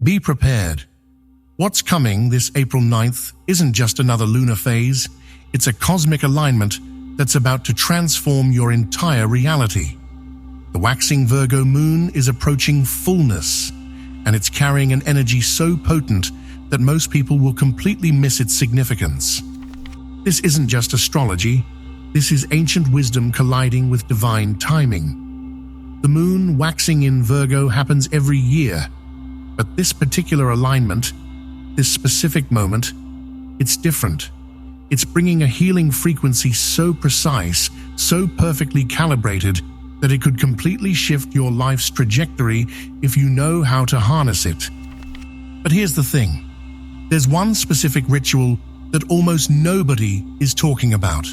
Be prepared. What's coming this April 9th isn't just another lunar phase, it's a cosmic alignment that's about to transform your entire reality. The Waxing Virgo Moon is approaching fullness, and it's carrying an energy so potent that most people will completely miss its significance. This isn't just astrology, this is ancient wisdom colliding with divine timing. The moon waxing in Virgo happens every year, but this particular alignment, this specific moment, it's different. It's bringing a healing frequency so precise, so perfectly calibrated, that it could completely shift your life's trajectory if you know how to harness it. But here's the thing. There's one specific ritual that almost nobody is talking about,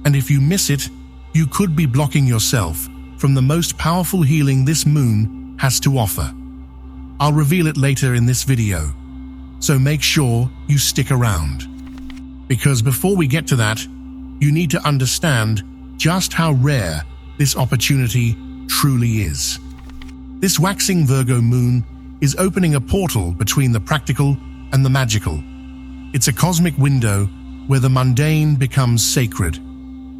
and if you miss it, you could be blocking yourself from the most powerful healing this moon has to offer. I'll reveal it later in this video, so make sure you stick around. Because before we get to that, you need to understand just how rare this opportunity truly is. This Waxing Virgo Moon is opening a portal between the practical and the magical. It's a cosmic window where the mundane becomes sacred,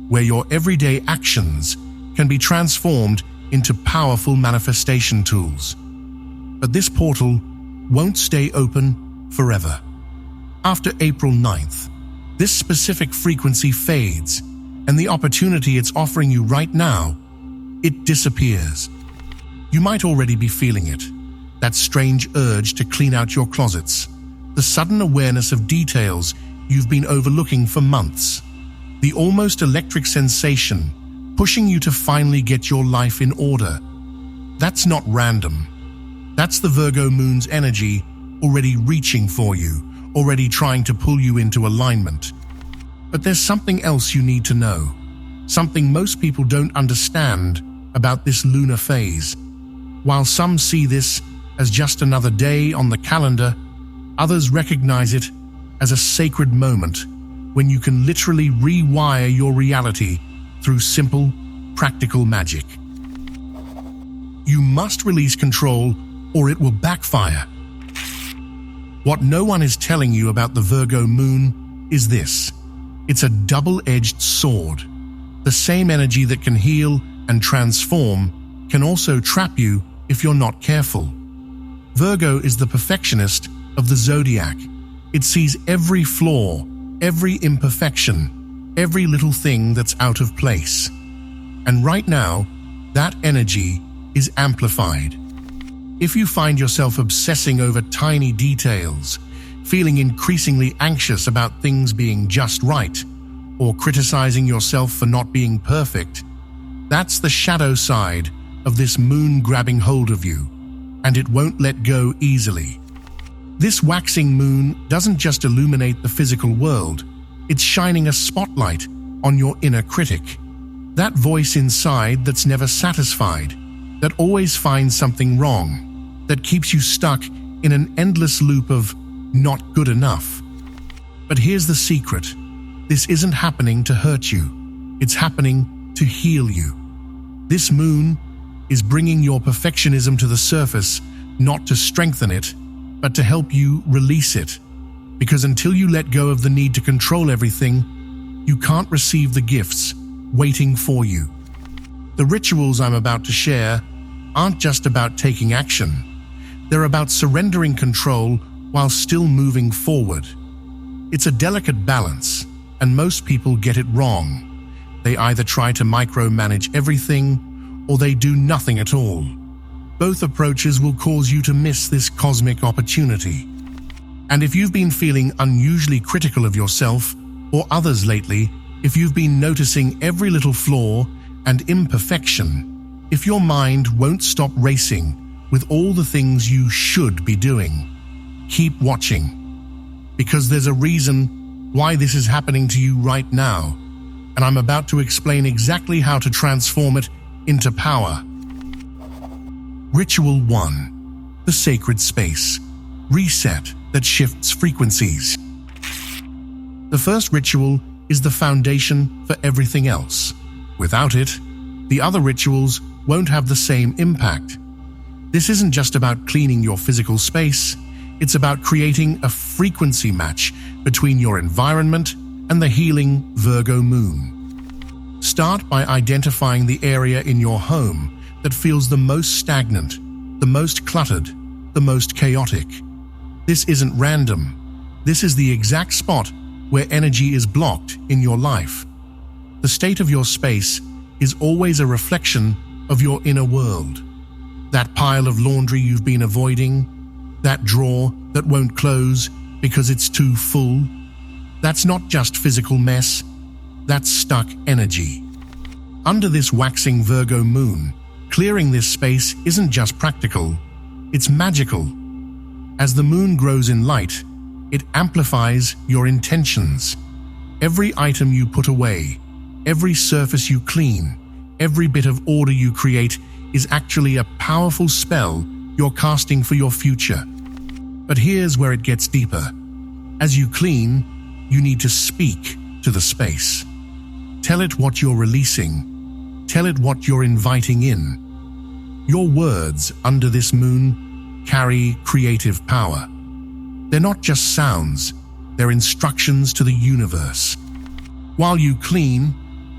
where your everyday actions can be transformed into powerful manifestation tools. But this portal won't stay open forever. After April 9th, this specific frequency fades, and the opportunity it's offering you right now, it disappears. You might already be feeling it, that strange urge to clean out your closets, the sudden awareness of details you've been overlooking for months, the almost electric sensation pushing you to finally get your life in order. That's not random. That's the Virgo Moon's energy already reaching for you, already trying to pull you into alignment. But there's something else you need to know, something most people don't understand about this lunar phase. While some see this as just another day on the calendar, others recognize it as a sacred moment when you can literally rewire your reality through simple, practical magic. You must release control or it will backfire. What no one is telling you about the Virgo Moon is this. It's a double-edged sword. The same energy that can heal and transform can also trap you if you're not careful. Virgo is the perfectionist of the zodiac. It sees every flaw, every imperfection, every little thing that's out of place. And right now, that energy is amplified. If you find yourself obsessing over tiny details, feeling increasingly anxious about things being just right, or criticizing yourself for not being perfect, that's the shadow side of this moon grabbing hold of you, and it won't let go easily. This waxing moon doesn't just illuminate the physical world, it's shining a spotlight on your inner critic, that voice inside that's never satisfied, that always finds something wrong, that keeps you stuck in an endless loop of not good enough. But here's the secret. This isn't happening to hurt you. It's happening to heal you. This moon is bringing your perfectionism to the surface, not to strengthen it, but to help you release it. Because until you let go of the need to control everything, you can't receive the gifts waiting for you. The rituals I'm about to share aren't just about taking action. They're about surrendering control while still moving forward. It's a delicate balance, and most people get it wrong. They either try to micromanage everything, or they do nothing at all. Both approaches will cause you to miss this cosmic opportunity. And if you've been feeling unusually critical of yourself or others lately, if you've been noticing every little flaw and imperfection, if your mind won't stop racing with all the things you should be doing, keep watching. Because there's a reason why this is happening to you right now, and I'm about to explain exactly how to transform it into power. Ritual 1. The sacred space. Reset that shifts frequencies. The first ritual is the foundation for everything else. Without it, the other rituals won't have the same impact. This isn't just about cleaning your physical space, It's about creating a frequency match between your environment and the healing Virgo moon. Start by identifying the area in your home that feels the most stagnant, the most cluttered, the most chaotic. This isn't random. This is the exact spot where energy is blocked in your life. The state of your space is always a reflection of your inner world. That pile of laundry you've been avoiding, that drawer that won't close because it's too full, that's not just physical mess, that's stuck energy. Under this waxing Virgo moon, clearing this space isn't just practical, it's magical. As the moon grows in light, it amplifies your intentions. Every item you put away, every surface you clean, every bit of order you create is actually a powerful spell you're casting for your future. But here's where it gets deeper. As you clean, you need to speak to the space. Tell it what you're releasing. Tell it what you're inviting in. Your words under this moon carry creative power. They're not just sounds, they're instructions to the universe. While you clean,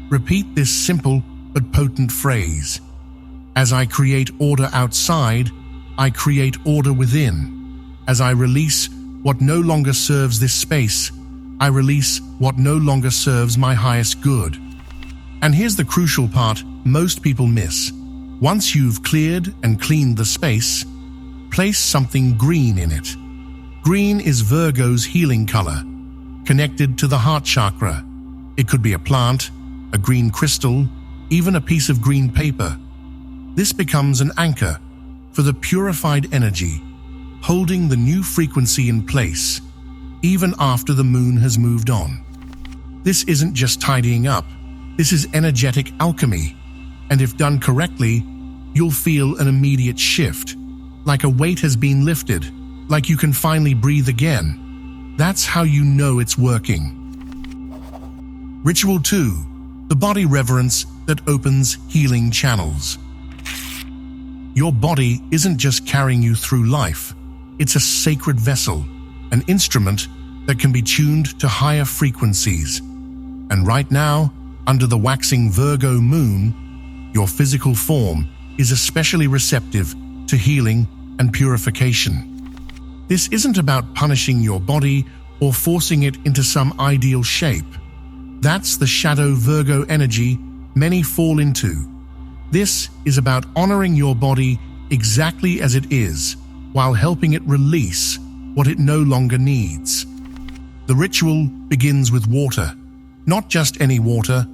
repeat this simple but potent phrase. As I create order outside, I create order within. As I release what no longer serves this space, I release what no longer serves my highest good. And here's the crucial part most people miss. Once you've cleared and cleaned the space, place something green in it. Green is Virgo's healing color, connected to the heart chakra. It could be a plant, a green crystal, even a piece of green paper. This becomes an anchor for the purified energy, holding the new frequency in place, even after the moon has moved on. This isn't just tidying up, this is energetic alchemy, and if done correctly, you'll feel an immediate shift, like a weight has been lifted, like you can finally breathe again. That's how you know it's working. Ritual 2. The body reverence that opens healing channels. Your body isn't just carrying you through life, it's a sacred vessel, an instrument that can be tuned to higher frequencies. And right now, under the waxing Virgo moon, your physical form is especially receptive to healing and purification. This isn't about punishing your body or forcing it into some ideal shape. That's the shadow Virgo energy many fall into. This is about honoring your body exactly as it is, while helping it release what it no longer needs. The ritual begins with water, not just any water,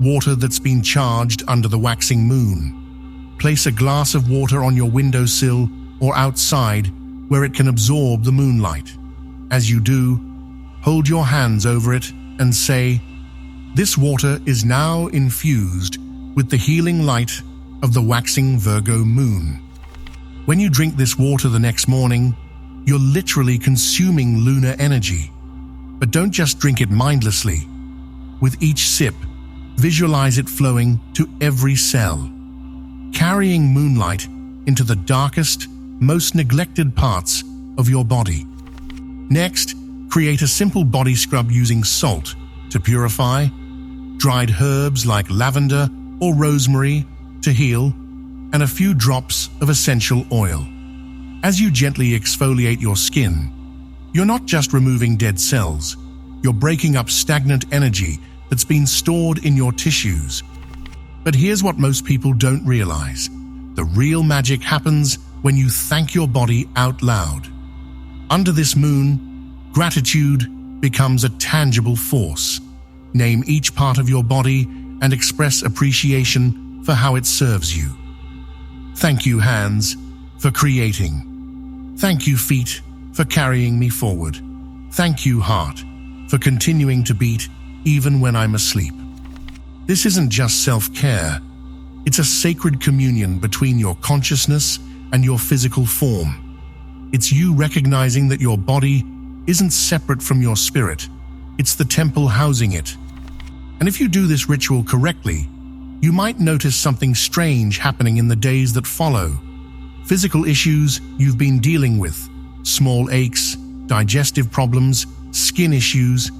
water that's been charged under the waxing moon. Place a glass of water on your windowsill or outside where it can absorb the moonlight. As you do, hold your hands over it and say, "This water is now infused with the healing light of the waxing Virgo moon." When you drink this water the next morning, you're literally consuming lunar energy. But don't just drink it mindlessly. With each sip, visualize it flowing to every cell, carrying moonlight into the darkest, most neglected parts of your body. Next, create a simple body scrub using salt to purify, dried herbs like lavender or rosemary to heal, and a few drops of essential oil. As you gently exfoliate your skin, you're not just removing dead cells, you're breaking up stagnant energy that's been stored in your tissues. But here's what most people don't realize. The real magic happens when you thank your body out loud. Under this moon, gratitude becomes a tangible force. Name each part of your body and express appreciation for how it serves you. Thank you, hands, for creating. Thank you, feet, for carrying me forward. Thank you, heart, for continuing to beat even when I'm asleep. This isn't just self-care. It's a sacred communion between your consciousness and your physical form. It's you recognizing that your body isn't separate from your spirit. It's the temple housing it. And if you do this ritual correctly, you might notice something strange happening in the days that follow. Physical issues you've been dealing with, small aches, digestive problems, skin issues,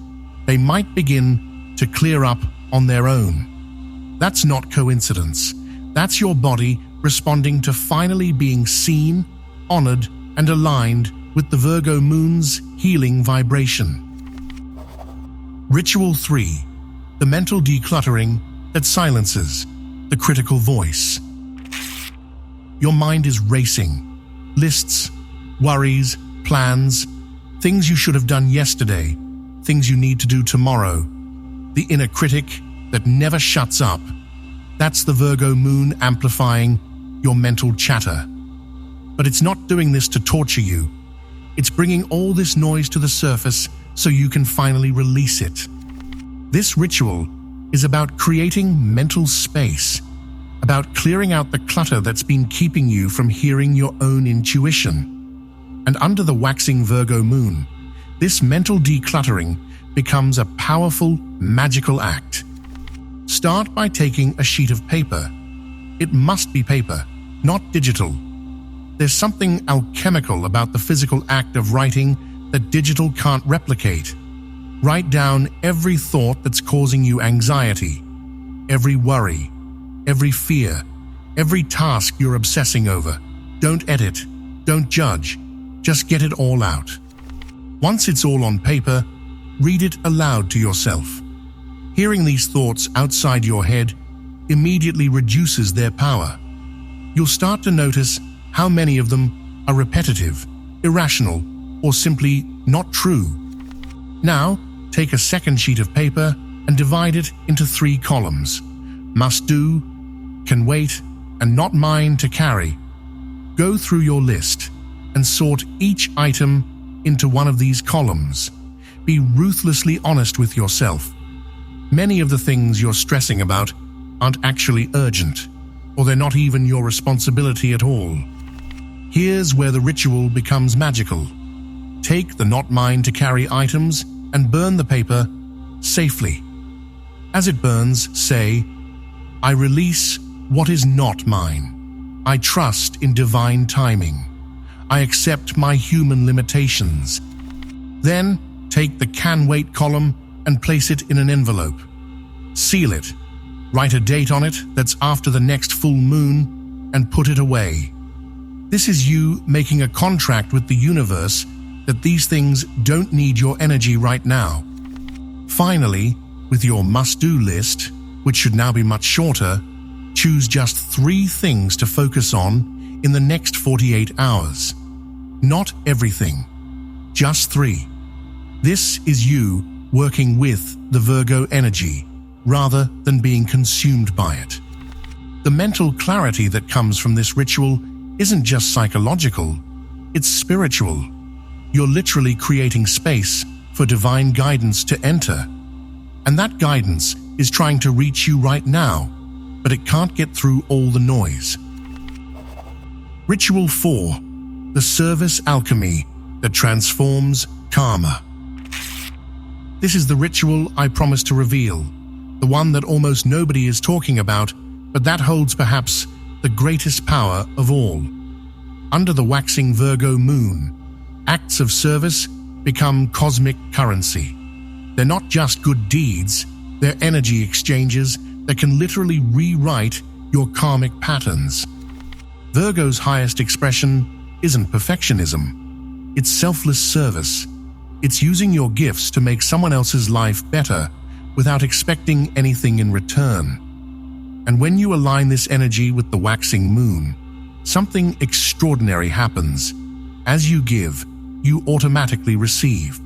they might begin to clear up on their own. That's not coincidence. That's your body responding to finally being seen, honored, and aligned with the Virgo Moon's healing vibration. Ritual 3. The mental decluttering that silences the critical voice. Your mind is racing. Lists, worries, plans, things you should have done yesterday, things you need to do tomorrow. The inner critic that never shuts up. That's the Virgo Moon amplifying your mental chatter. But it's not doing this to torture you. It's bringing all this noise to the surface so you can finally release it. This ritual is about creating mental space, about clearing out the clutter that's been keeping you from hearing your own intuition. And under the waxing Virgo Moon, this mental decluttering becomes a powerful, magical act. Start by taking a sheet of paper. It must be paper, not digital. There's something alchemical about the physical act of writing that digital can't replicate. Write down every thought that's causing you anxiety, every worry, every fear, every task you're obsessing over. Don't edit, don't judge, just get it all out. Once it's all on paper, read it aloud to yourself. Hearing these thoughts outside your head immediately reduces their power. You'll start to notice how many of them are repetitive, irrational, or simply not true. Now, take a second sheet of paper and divide it into 3 columns: must do, can wait, and not mine to carry. Go through your list and sort each item into one of these columns. Be ruthlessly honest with yourself. Many of the things you're stressing about aren't actually urgent, or they're not even your responsibility at all. Here's where the ritual becomes magical. Take the not mine to carry items and burn the paper safely. As it burns, say, "I release what is not mine. I trust in divine timing. I accept my human limitations." Then, take the can wait column and place it in an envelope. Seal it. Write a date on it that's after the next full moon and put it away. This is you making a contract with the universe that these things don't need your energy right now. Finally, with your must-do list, which should now be much shorter, choose just 3 things to focus on in the next 48 hours. Not everything, just 3. This is you working with the Virgo energy, rather than being consumed by it. The mental clarity that comes from this ritual isn't just psychological, it's spiritual. You're literally creating space for divine guidance to enter. And that guidance is trying to reach you right now, but it can't get through all the noise. Ritual 4. The service alchemy that transforms karma. This is the ritual I promised to reveal, the one that almost nobody is talking about, but that holds perhaps the greatest power of all. Under the waxing Virgo Moon, acts of service become cosmic currency. They're not just good deeds, they're energy exchanges that can literally rewrite your karmic patterns. Virgo's highest expression isn't perfectionism. It's selfless service. It's using your gifts to make someone else's life better without expecting anything in return. And when you align this energy with the waxing moon, something extraordinary happens. As you give, you automatically receive.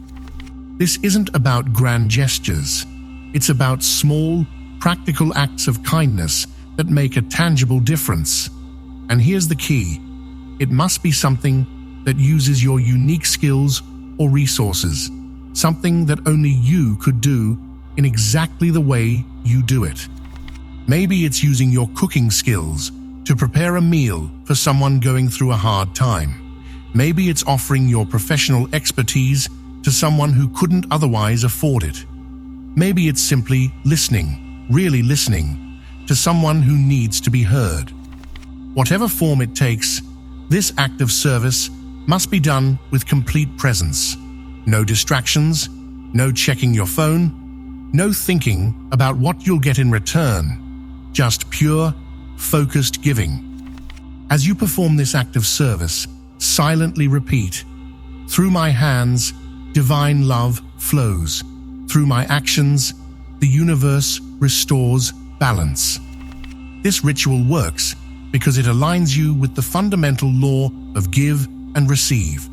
This isn't about grand gestures. It's about small, practical acts of kindness that make a tangible difference. And here's the key. It must be something that uses your unique skills or resources, something that only you could do in exactly the way you do it. Maybe it's using your cooking skills to prepare a meal for someone going through a hard time. Maybe it's offering your professional expertise to someone who couldn't otherwise afford it. Maybe it's simply listening, really listening, to someone who needs to be heard. Whatever form it takes, this act of service must be done with complete presence. No distractions, no checking your phone, no thinking about what you'll get in return. Just pure, focused giving. As you perform this act of service, silently repeat, "Through my hands, divine love flows. Through my actions, the universe restores balance." This ritual works because it aligns you with the fundamental law of give and receive.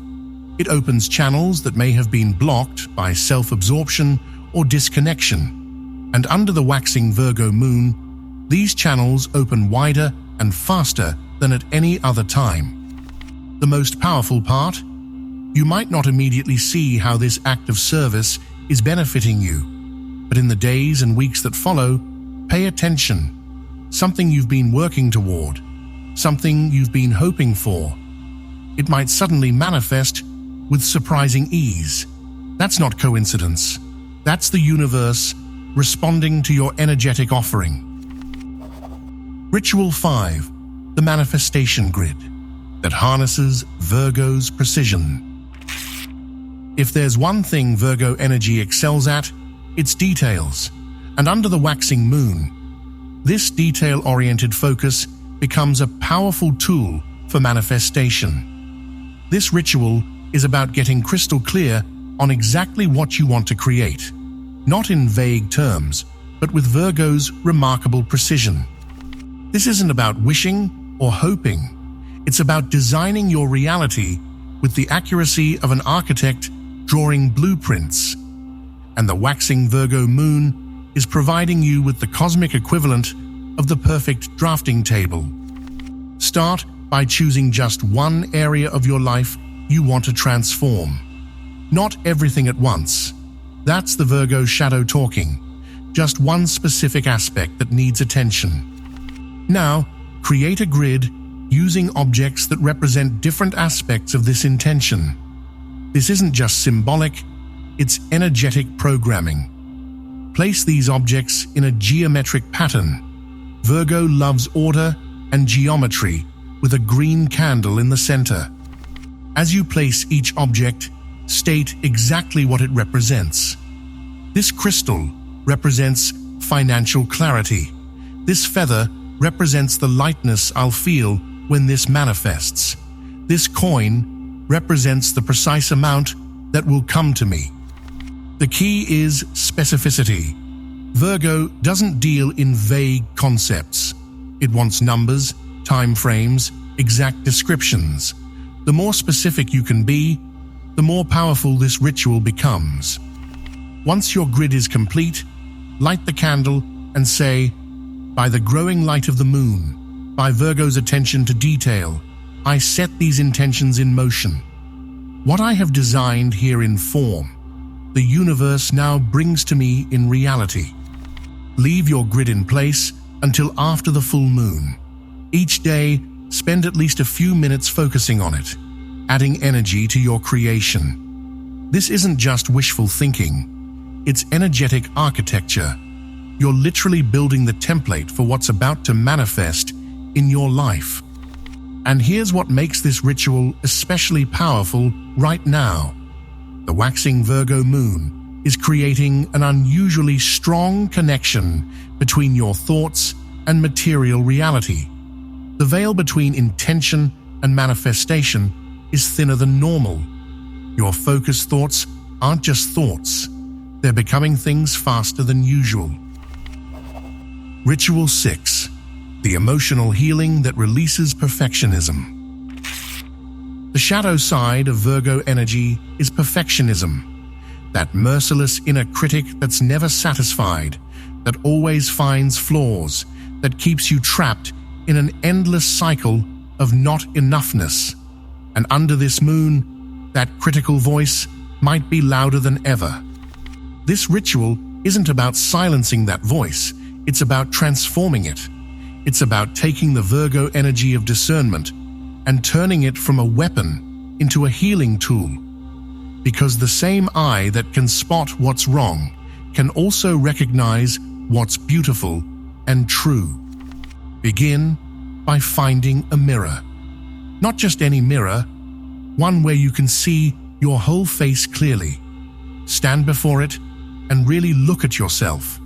It opens channels that may have been blocked by self-absorption or disconnection. And under the waxing Virgo moon, these channels open wider and faster than at any other time. The most powerful part? You might not immediately see how this act of service is benefiting you, but in the days and weeks that follow, pay attention. Something you've been working toward, something you've been hoping for. It might suddenly manifest with surprising ease. That's not coincidence. That's the universe responding to your energetic offering. Ritual 5, the manifestation grid that harnesses Virgo's precision. If there's one thing Virgo energy excels at, it's details. And under the waxing moon, this detail-oriented focus becomes a powerful tool for manifestation. This ritual is about getting crystal clear on exactly what you want to create, not in vague terms, but with Virgo's remarkable precision. This isn't about wishing or hoping. It's about designing your reality with the accuracy of an architect drawing blueprints. And the waxing Virgo moon is providing you with the cosmic equivalent of the perfect drafting table. Start by choosing just one area of your life you want to transform. Not everything at once. That's the Virgo shadow talking. Just one specific aspect that needs attention. Now, create a grid using objects that represent different aspects of this intention. This isn't just symbolic, it's energetic programming. Place these objects in a geometric pattern. Virgo loves order and geometry, with a green candle in the center. As you place each object, state exactly what it represents. This crystal represents financial clarity. This feather represents the lightness I'll feel when this manifests. This coin represents the precise amount that will come to me. The key is specificity. Virgo doesn't deal in vague concepts. It wants numbers, time frames, exact descriptions. The more specific you can be, the more powerful this ritual becomes. Once your grid is complete, light the candle and say, "By the growing light of the moon, by Virgo's attention to detail, I set these intentions in motion. What I have designed here in form, the universe now brings to me in reality." Leave your grid in place until after the full moon. Each day, spend at least a few minutes focusing on it, adding energy to your creation. This isn't just wishful thinking, it's energetic architecture. You're literally building the template for what's about to manifest in your life. And here's what makes this ritual especially powerful right now. The waxing Virgo moon is creating an unusually strong connection between your thoughts and material reality. The veil between intention and manifestation is thinner than normal. Your focused thoughts aren't just thoughts. They're becoming things faster than usual. Ritual 6. The emotional healing that releases perfectionism. The shadow side of Virgo energy is perfectionism. That merciless inner critic that's never satisfied, that always finds flaws, that keeps you trapped in an endless cycle of not enoughness. And under this moon, that critical voice might be louder than ever. This ritual isn't about silencing that voice, it's about transforming it. It's about taking the Virgo energy of discernment and turning it from a weapon into a healing tool. Because the same eye that can spot what's wrong can also recognize what's beautiful and true. Begin by finding a mirror. Not just any mirror, one where you can see your whole face clearly. Stand before it and really look at yourself,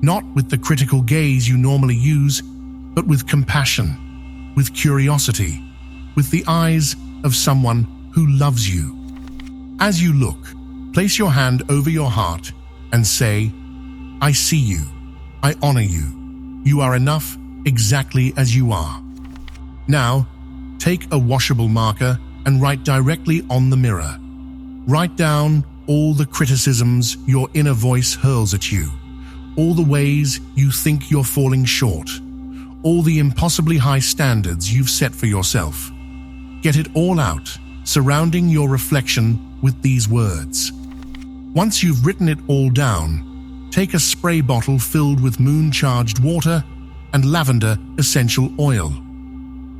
not with the critical gaze you normally use, but with compassion, with curiosity, with the eyes of someone who loves you. As you look, place your hand over your heart and say, "I see you. I honor you. You are enough exactly as you are." Now, take a washable marker and write directly on the mirror. Write down all the criticisms your inner voice hurls at you, all the ways you think you're falling short, all the impossibly high standards you've set for yourself. Get it all out, surrounding your reflection with these words. Once you've written it all down, take a spray bottle filled with moon-charged water and lavender essential oil.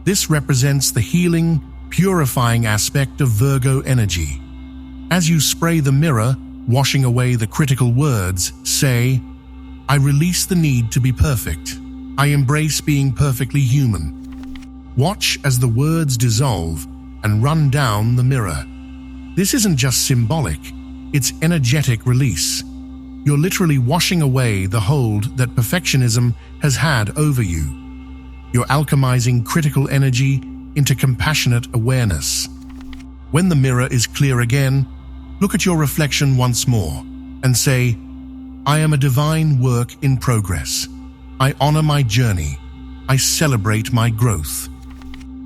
This represents the healing, purifying aspect of Virgo energy. As you spray the mirror, washing away the critical words, say, "I release the need to be perfect. I embrace being perfectly human." Watch as the words dissolve and run down the mirror. This isn't just symbolic, it's energetic release. You're literally washing away the hold that perfectionism has had over you. You're alchemizing critical energy into compassionate awareness. When the mirror is clear again, look at your reflection once more and say, "I am a divine work in progress. I honor my journey. I celebrate my growth."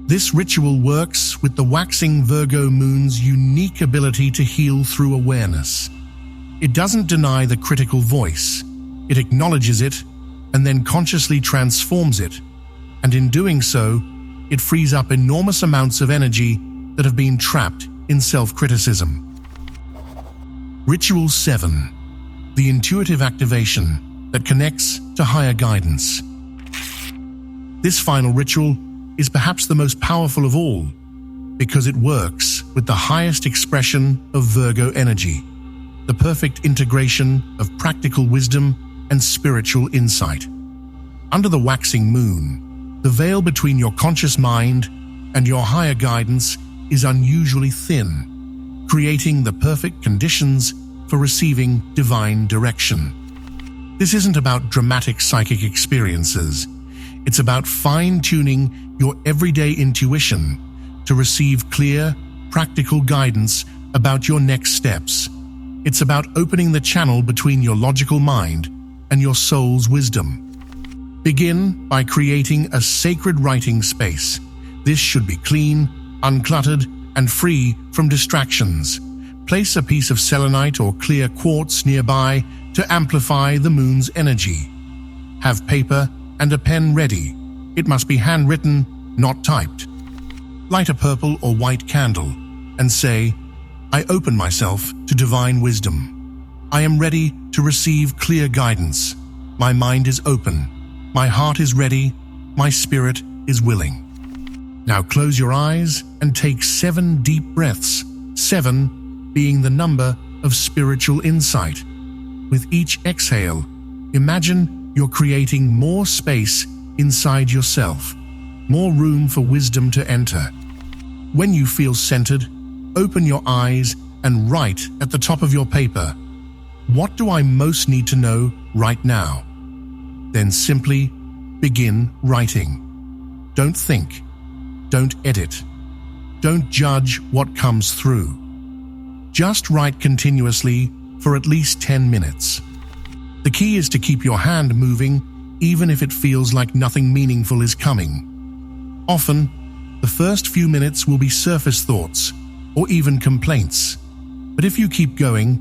This ritual works with the Waxing Virgo Moon's unique ability to heal through awareness. It doesn't deny the critical voice. It acknowledges it and then consciously transforms it. And in doing so, it frees up enormous amounts of energy that have been trapped in self-criticism. Ritual 7. The intuitive activation that connects to higher guidance. This final ritual is perhaps the most powerful of all because it works with the highest expression of Virgo energy, the perfect integration of practical wisdom and spiritual insight. Under the waxing moon, the veil between your conscious mind and your higher guidance is unusually thin, creating the perfect conditions for receiving divine direction. This isn't about dramatic psychic experiences. It's about fine-tuning your everyday intuition to receive clear, practical guidance about your next steps. It's about opening the channel between your logical mind and your soul's wisdom. Begin by creating a sacred writing space. This should be clean, uncluttered, and free from distractions. Place a piece of selenite or clear quartz nearby to amplify the moon's energy. Have paper and a pen ready. It must be handwritten, not typed. Light a purple or white candle and say, "I open myself to divine wisdom. I am ready to receive clear guidance. My mind is open. My heart is ready. My spirit is willing." Now close your eyes and take 7 deep breaths, 7 being the number of spiritual insight. With each exhale, imagine you're creating more space inside yourself, more room for wisdom to enter. When you feel centered, open your eyes and write at the top of your paper, "What do I most need to know right now?" Then simply begin writing. Don't think. Don't edit. Don't judge what comes through. Just write continuously for at least 10 minutes. The key is to keep your hand moving even if it feels like nothing meaningful is coming. Often, the first few minutes will be surface thoughts or even complaints. But if you keep going,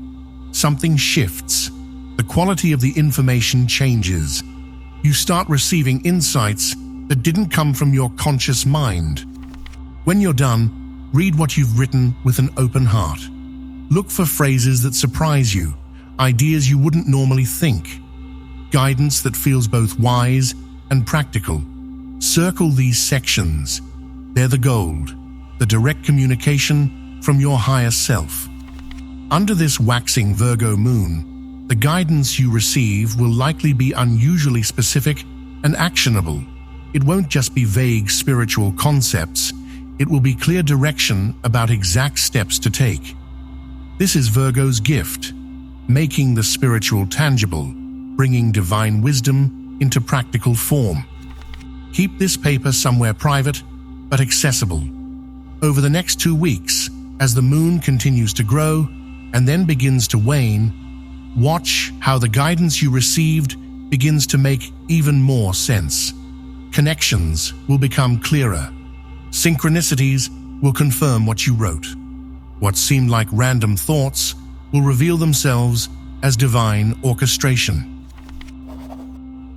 something shifts. The quality of the information changes. You start receiving insights that didn't come from your conscious mind. When you're done, read what you've written with an open heart. Look for phrases that surprise you, ideas you wouldn't normally think, guidance that feels both wise and practical. Circle these sections. They're the gold, the direct communication from your higher self. Under this waxing Virgo moon, the guidance you receive will likely be unusually specific and actionable. It won't just be vague spiritual concepts. It will be clear direction about exact steps to take. This is Virgo's gift, making the spiritual tangible, bringing divine wisdom into practical form. Keep this paper somewhere private but accessible. Over the next 2 weeks, as the moon continues to grow and then begins to wane, watch how the guidance you received begins to make even more sense. Connections will become clearer. Synchronicities will confirm what you wrote. What seemed like random thoughts will reveal themselves as divine orchestration.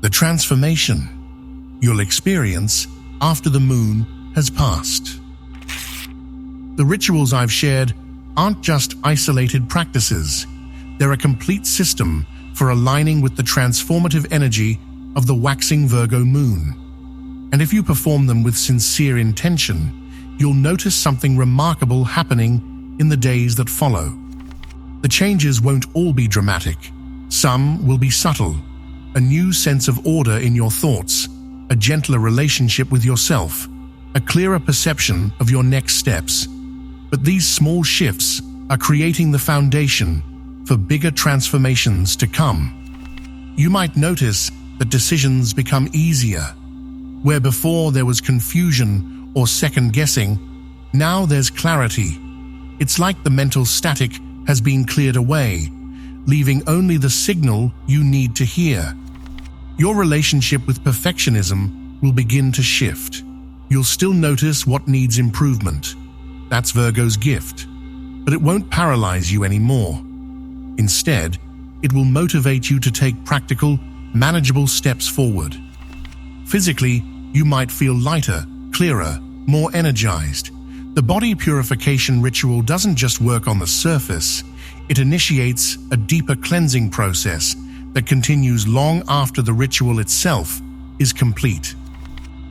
The transformation you'll experience after the moon has passed. The rituals I've shared aren't just isolated practices. They're a complete system for aligning with the transformative energy of the waxing Virgo moon. And if you perform them with sincere intention, you'll notice something remarkable happening in the days that follow. The changes won't all be dramatic. Some will be subtle. A new sense of order in your thoughts, a gentler relationship with yourself, a clearer perception of your next steps. But these small shifts are creating the foundation for bigger transformations to come. You might notice that decisions become easier. Where before there was confusion or second-guessing, now there's clarity. It's like the mental static has been cleared away, leaving only the signal you need to hear. Your relationship with perfectionism will begin to shift. You'll still notice what needs improvement. That's Virgo's gift. But it won't paralyze you anymore. Instead, it will motivate you to take practical, manageable steps forward. Physically, you might feel lighter, clearer, more energized. The body purification ritual doesn't just work on the surface. It initiates a deeper cleansing process that continues long after the ritual itself is complete.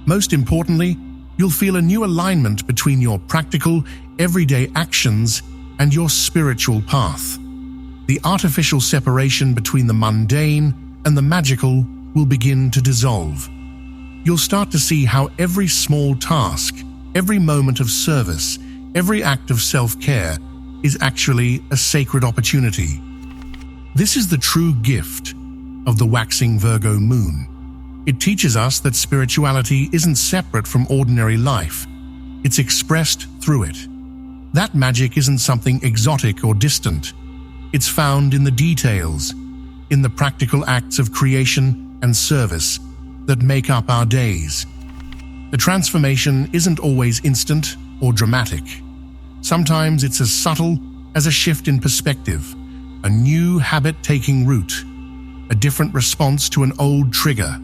Most importantly, you'll feel a new alignment between your practical, everyday actions and your spiritual path. The artificial separation between the mundane and the magical will begin to dissolve. You'll start to see how every small task, every moment of service, every act of self-care is actually a sacred opportunity. This is the true gift of the waxing Virgo moon. It teaches us that spirituality isn't separate from ordinary life. It's expressed through it. That magic isn't something exotic or distant. It's found in the details, in the practical acts of creation and service that make up our days. The transformation isn't always instant or dramatic. Sometimes it's as subtle as a shift in perspective, a new habit taking root, a different response to an old trigger.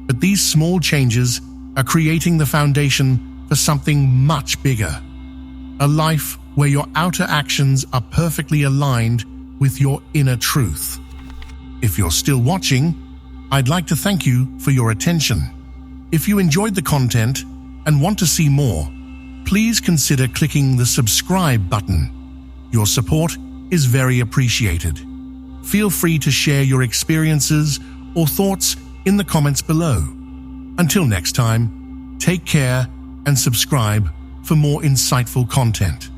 But these small changes are creating the foundation for something much bigger. A life where your outer actions are perfectly aligned with your inner truth. If you're still watching, I'd like to thank you for your attention. If you enjoyed the content and want to see more, please consider clicking the subscribe button. Your support is very appreciated. Feel free to share your experiences or thoughts in the comments below. Until next time, take care and subscribe for more insightful content.